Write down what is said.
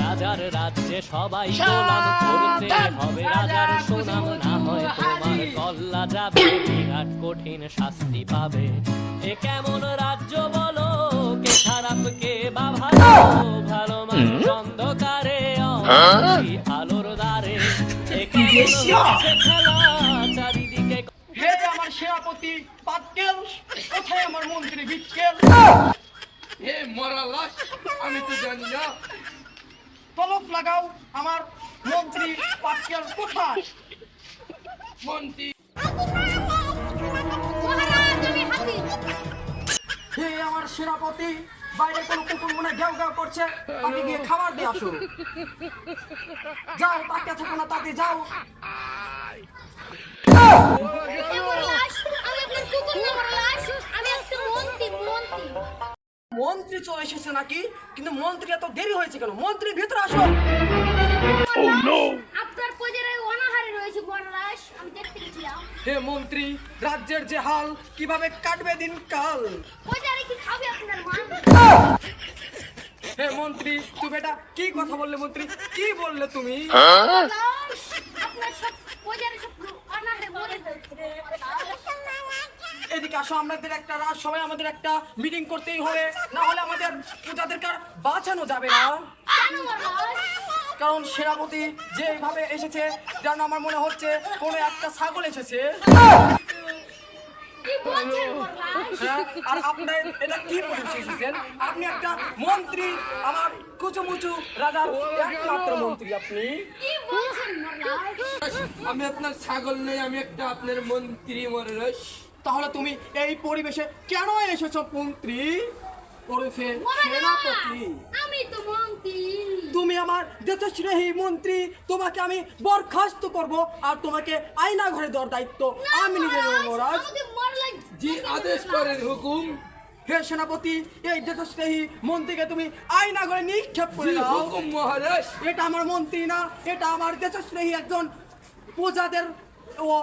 রাজার রাজ্যে সবাই গোলাম, করতে হবে রাজার সুনাম, না হয় তোমার কল্লা যাবে, বিরাট কঠিন শাস্তি পাবে। এ কেমন রাজ্য বলো, কে খারাপ কে বা ভালো, ভালো মানুষ অন্ধকারে, অমানুষী আলোর দ্বারে। এ কেমন হচ্ছে খেলা চারিদিকে। হে যে আমার সেনাপতি পাটকেল, কোথায় আমার মন্ত্রী বিটকেল? হে মরা লাশ, আমি তো জানি না। তলব লাগাও, আমার মন্ত্রী পাটকেল কোথায়? মন্ত্রী হে আমার সেনাপতি, বাইরে কোনো কুকুর মনে ঘেউ ঘেউ করছে, তাকে গিয়ে খাবার দিয়ে আসো। যাও, তাকে থাকো না, তাকে যাও। মন্ত্রী চলে এসেছে নাকি? কিন্তু মন্ত্রী এত দেরি হয়েছে কেন? মন্ত্রী ভেতরে আসো। আপনার প্রজারাই অনাহারে রয়েছে বনরাজ, আমি দেখতে গেছিলাম। হে মন্ত্রী, রাজ্যের যে হাল, কিভাবে কাটবে দিন কাল? প্রজারে কি খাবে আপনার মা? হে মন্ত্রী, তুমি এটা কি কথা বললে? মন্ত্রী কি বললে তুমি? বনরাজ, আপনার সব প্রজারে সব অনাহারে মরে যাচ্ছে। এদিকে আসো, আমাদের একটা সবাই আমাদের একটা মিটিং করতেই হবে, না হলে আমাদের প্রজাদেরকে আর বাঁচানো যাবে না। কেন বনরাজ? কারণ সেনাপতি যেভাবে এসেছে, যেন আমার মনে হচ্ছে কোনো একটা ছাগল এসেছে। কি বলছেন বনরাজ? হ্যাঁ, আর আপনি এটা কি বলতে এসেছেন? আপনি একটা মন্ত্রী, আমার কুচুমুচু রাজার একমাত্র মন্ত্রী আপনি। কি বলছেন বনরাজ? আমি আপনার ছাগল নেই, আমি একটা আপনার মন্ত্রী মরা লাশ। তাহলে তুমি এই পরিবেশে কেন এসেছো মন্ত্রী? ওরফে বনরাজ, সেনাপতি। আমি তো মন্ত্রী। তুমি আমার দেশস্নেহী মন্ত্রী, তোমাকে আমি বরখাস্ত করব, আর তোমাকে আয়না ঘরে দেওয়ার দায়িত্ব আমি নিয়ে নেব মহারাজ। আমাকে মরলাই জি আদেশ করেন হুকুম। হে সেনাপতি, এই দেশস্নেহী মন্ত্রীকে তুমি আয়না ঘরে নিক্ষেপ করে জি দাও। হুকুম মহারাজ। এটা আমার মন্ত্রী না, এটা আমার দেশস্নেহী একজন প্রজাদের ও